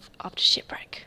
survive after shipwreck.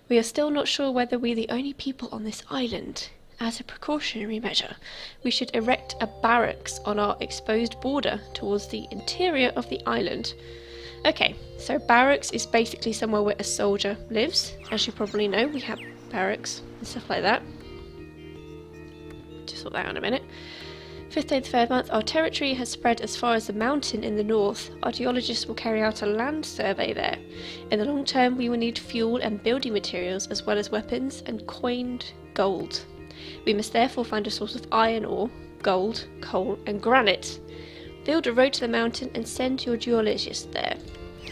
We are still not sure whether we're the only people on this island. As a precautionary measure, we should erect a barracks on our exposed border towards the interior of the island. Okay, so barracks is basically somewhere where a soldier lives. As you probably know, we have barracks and stuff like that. Just sort that out in a minute. 5th day of the 3rd month, our territory has spread as far as the mountain in the north. Our geologists will carry out a land survey there. In the long term, we will need fuel and building materials as well as weapons and coined gold. We must therefore find a source of iron ore, gold, coal and granite. Build a road to the mountain and send your geologist there.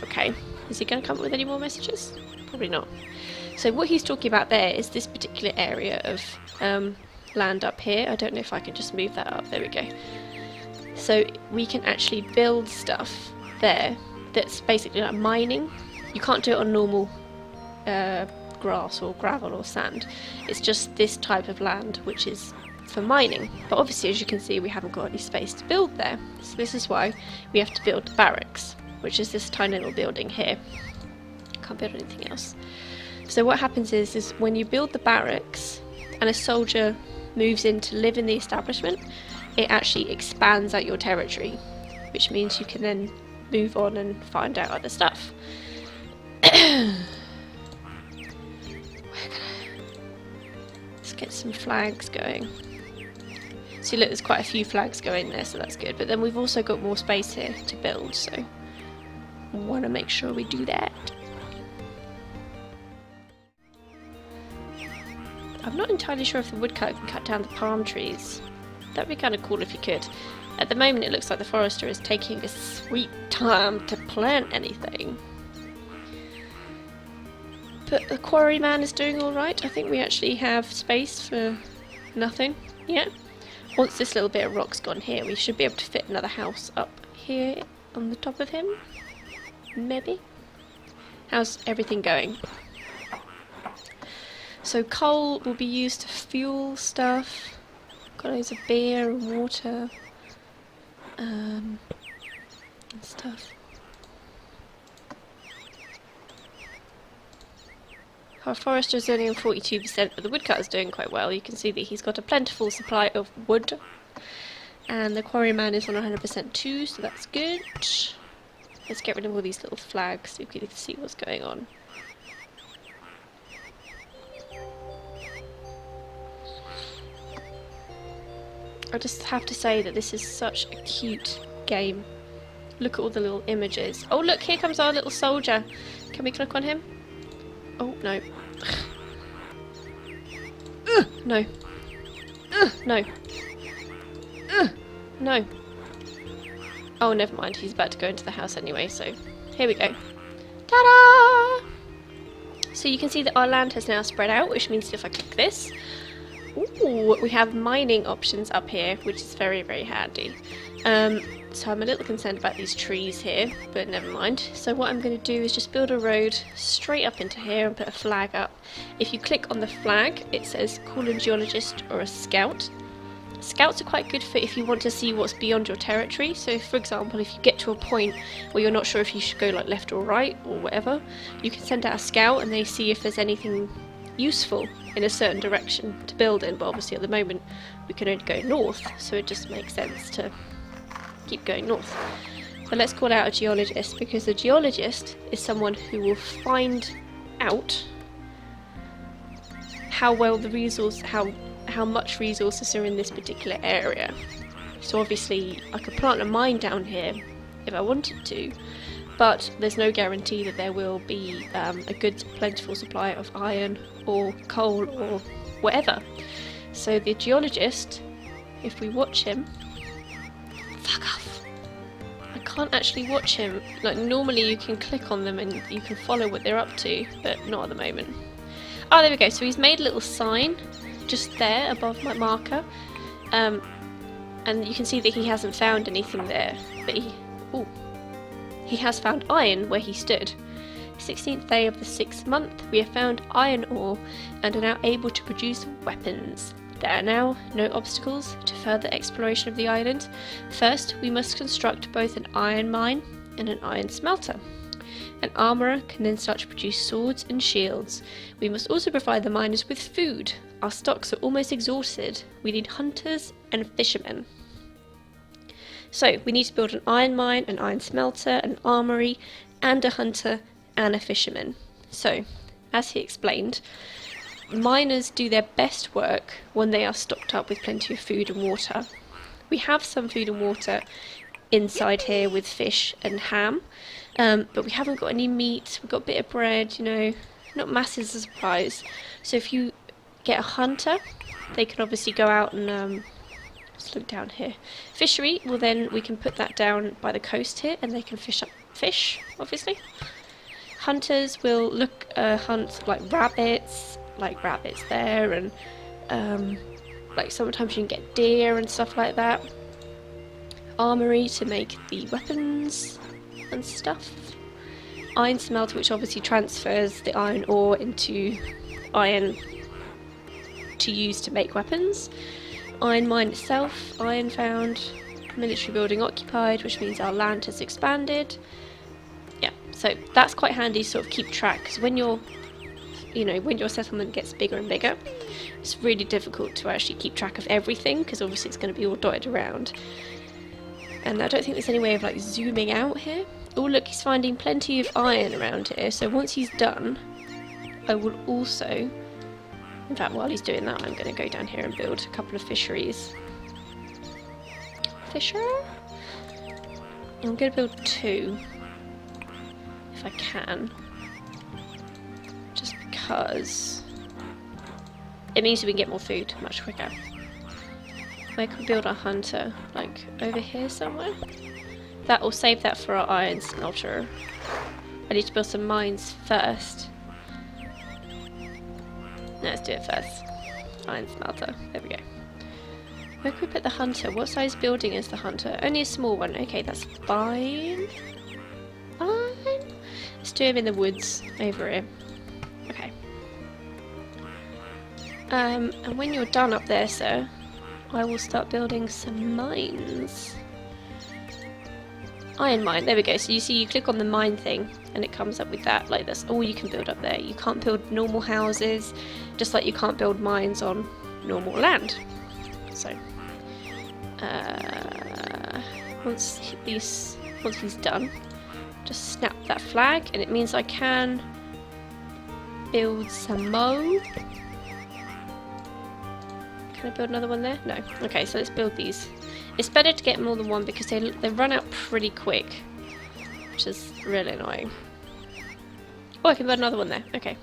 Okay, is he going to come up with any more messages? Probably not. So what he's talking about there is this particular area of land up here. I don't know if I can just move that up. There we go. So we can actually build stuff there that's basically like mining. You can't do it on normal grass or gravel or sand. It's just this type of land which is for mining. But obviously, as you can see, we haven't got any space to build there. So this is why we have to build the barracks, which is this tiny little building here. Can't build anything else. So what happens is when you build the barracks and a soldier moves in to live in the establishment, it actually expands out your territory, which means you can then move on and find out other stuff. Let's get some flags going. See, look, there's quite a few flags going there, so that's good. But then we've also got more space here to build, so I want to make sure we do that. I'm not entirely sure if the woodcutter can cut down the palm trees. That'd be kind of cool if he could. At the moment, it looks like the forester is taking a sweet time to plant anything. But the quarryman is doing alright. I think we actually have space for nothing yet. Once this little bit of rock's gone here, we should be able to fit another house up here on the top of him. Maybe? How's everything going? So coal will be used to fuel stuff. Got loads of beer and water. And stuff. Our forester is only on 42%, but the woodcutter's doing quite well. You can see that he's got a plentiful supply of wood. And the quarryman is on 100% too, so that's good. Let's get rid of all these little flags so we can see what's going on. I just have to say that this is such a cute game. Look at all the little images. Oh look, here comes our little soldier. Can we click on him? Oh, no. No. No. No. Oh, never mind. He's about to go into the house anyway, so here we go. Ta-da! So you can see that our land has now spread out, which means if I click this, ooh, we have mining options up here, which is very, very handy. So I'm a little concerned about these trees here, but never mind. So what I'm going to do is just build a road straight up into here and put a flag up. If you click on the flag, it says call a geologist or a scout. Scouts are quite good for if you want to see what's beyond your territory. So for example, if you get to a point where you're not sure if you should go like left or right or whatever, you can send out a scout and they see if there's anything useful in a certain direction to build in. But obviously at the moment we can only go north, so it just makes sense to keep going north. But let's call out a geologist, because a geologist is someone who will find out how well the resource, how much resources are in this particular area. So obviously I could plant a mine down here if I wanted to, but there's no guarantee that there will be a good plentiful supply of iron or coal or whatever. So the geologist, if we watch him, fuck off. I can't actually watch him. Like normally you can click on them and you can follow what they're up to, but not at the moment. Oh, there we go. So he's made a little sign just there above my marker. And you can see that he hasn't found anything there, but he has found iron where he stood. 16th day of the 6th month, we have found iron ore and are now able to produce weapons. There are now no obstacles to further exploration of the island. First, we must construct both an iron mine and an iron smelter. An armourer can then start to produce swords and shields. We must also provide the miners with food. Our stocks are almost exhausted. We need hunters and fishermen. So we need to build an iron mine, an iron smelter, an armoury, and a hunter and a fisherman. So, as he explained, miners do their best work when they are stocked up with plenty of food and water. We have some food and water inside here with fish and ham, but we haven't got any meat. We've got a bit of bread, you know, not masses of supplies. So if you get a hunter, they can obviously go out and let's look down here. Fishery, well then we can put that down by the coast here and they can fish up fish, obviously. Hunters will hunt like rabbits there, and like sometimes you can get deer and stuff like that. Armoury to make the weapons and stuff. Iron smelter, which obviously transfers the iron ore into iron to use to make weapons. Iron mine itself, iron found. Military building occupied, which means our land has expanded. Yeah, so that's quite handy to sort of keep track, because when your settlement gets bigger and bigger, it's really difficult to actually keep track of everything, because obviously it's going to be all dotted around. And I don't think there's any way of like zooming out here. Oh look, he's finding plenty of iron around here, so once he's done, I will also, in fact while he's doing that, I'm going to go down here and build a couple of fisheries. Fisher? I'm going to build 2, if I can, just because it means we can get more food much quicker. Where can we build our hunter? Like over here somewhere? That will save that for our iron smelter. I need to build some mines first. No, let's do it first. Iron smelter. There we go. Where can we put the hunter? What size building is the hunter? Only a small one. Okay, that's fine. Fine. Let's do him in the woods over here. Okay. And when you're done up there, sir, I will start building some mines. Iron mine, there we go. So you see, you click on the mine thing and it comes up with that. Like, that's all you can build up there. You can't build normal houses, just like you can't build mines on normal land. So once he's done, just snap that flag and it means I can build some more. Can I build another one there? No. Okay, so let's build these. It's better to get more than one because they run out pretty quick, which is really annoying. Oh, I can build another one there. Okay.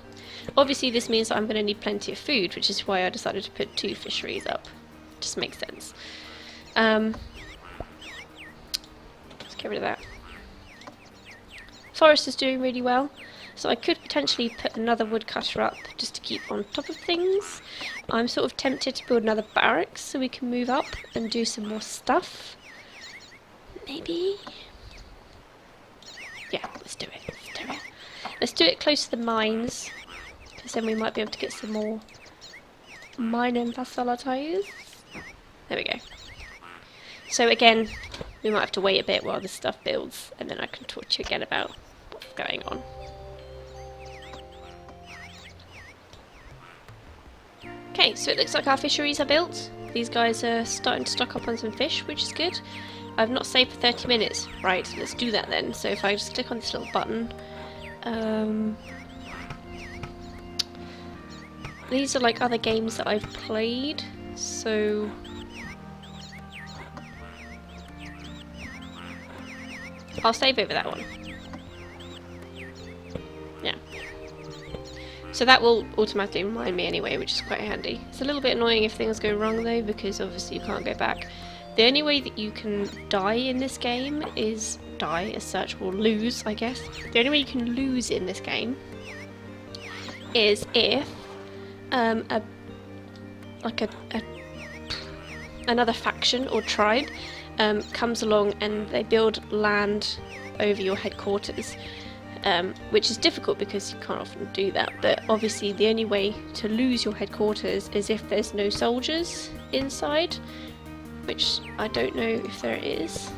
Obviously this means that I'm going to need plenty of food, which is why I decided to put 2 fisheries up. Just makes sense. Let's get rid of that. Forest is doing really well, so I could potentially put another woodcutter up just to keep on top of things. I'm sort of tempted to build another barracks so we can move up and do some more stuff. Maybe? Yeah, let's do it. Let's do it close to the mines, because then we might be able to get some more mining facilities. There we go. So again, we might have to wait a bit while this stuff builds, and then I can talk to you again about what's going on. Okay, so it looks like our fisheries are built. These guys are starting to stock up on some fish, which is good. I've not saved for 30 minutes. Right, let's do that then. So if I just click on this little button, these are like other games that I've played, so I'll save over that one. Yeah. So that will automatically remind me anyway, which is quite handy. It's a little bit annoying if things go wrong though, because obviously you can't go back. The only way that you can die in this game is die as such, or lose, I guess. The only way you can lose in this game is if another faction or tribe comes along and they build land over your headquarters, which is difficult because you can't often do that. But obviously the only way to lose your headquarters is if there's no soldiers inside, which I don't know if there is.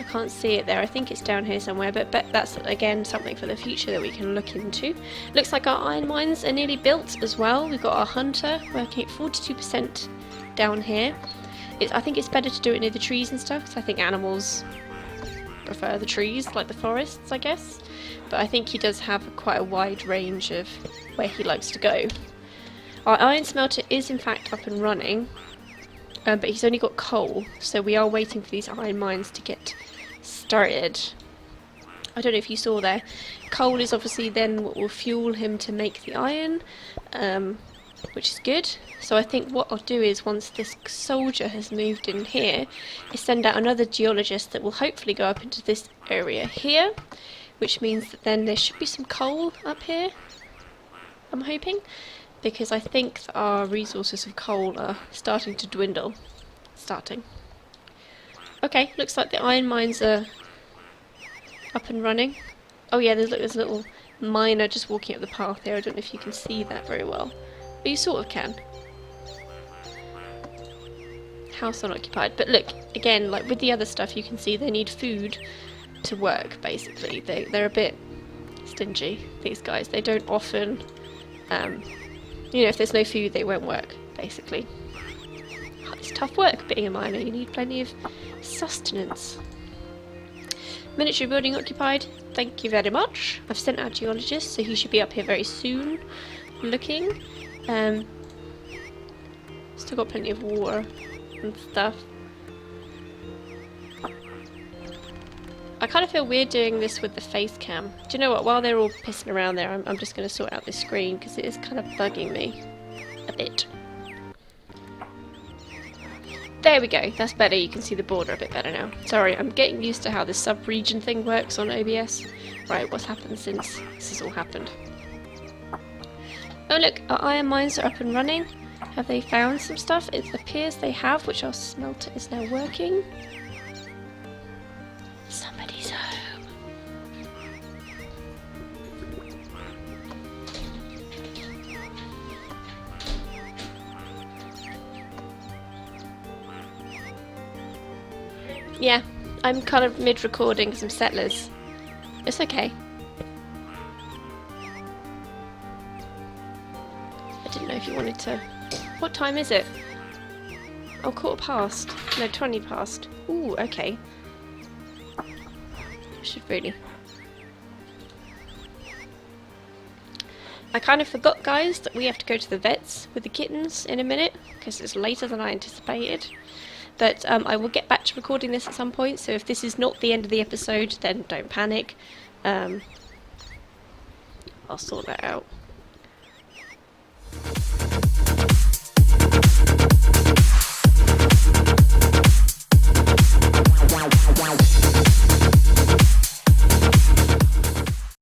I can't see it there. I think it's down here somewhere, but that's again something for the future that we can look into. Looks like our iron mines are nearly built as well. We've got our hunter working at 42% down here. I think it's better to do it near the trees and stuff, because I think animals prefer the trees, like the forests, I guess. But I think he does have quite a wide range of where he likes to go. Our iron smelter is in fact up and running, but he's only got coal, so we are waiting for these iron mines to get started. I don't know if you saw there, coal is obviously then what will fuel him to make the iron, which is good. So I think what I'll do is, once this soldier has moved in here, is send out another geologist that will hopefully go up into this area here, which means that then there should be some coal up here, I'm hoping, because I think that our resources of coal are starting to dwindle. Okay, looks like the iron mines are up and running. Oh yeah, there's a little miner just walking up the path here. I don't know if you can see that very well, but you sort of can. House unoccupied. But look, again, like with the other stuff, you can see they need food to work, basically. They're a bit stingy, these guys. They don't often, you know, if there's no food, they won't work, basically. It's tough work being a miner. You need plenty of sustenance. Miniature building occupied. Thank you very much. I've sent out geologists, so he should be up here very soon. Looking. Still got plenty of water and stuff. I kind of feel weird doing this with the face cam. Do you know what? While they're all pissing around there, I'm just going to sort out this screen because it is kind of bugging me a bit. There we go. That's better. You can see the border a bit better now. Sorry, I'm getting used to how this sub-region thing works on OBS. Right, what's happened since this has all happened? Oh look, our iron mines are up and running. Have they found some stuff? It appears they have, which our smelter is now working. Somebody's home. Yeah, I'm kind of mid-recording some settlers. It's okay. I didn't know if you wanted to... What time is it? Oh, 1:15. No, 20 past. Ooh, okay. I should really... I kind of forgot, guys, that we have to go to the vets with the kittens in a minute, because it's later than I anticipated. But I will get back to recording this at some point, so if this is not the end of the episode, then don't panic. I'll sort that out.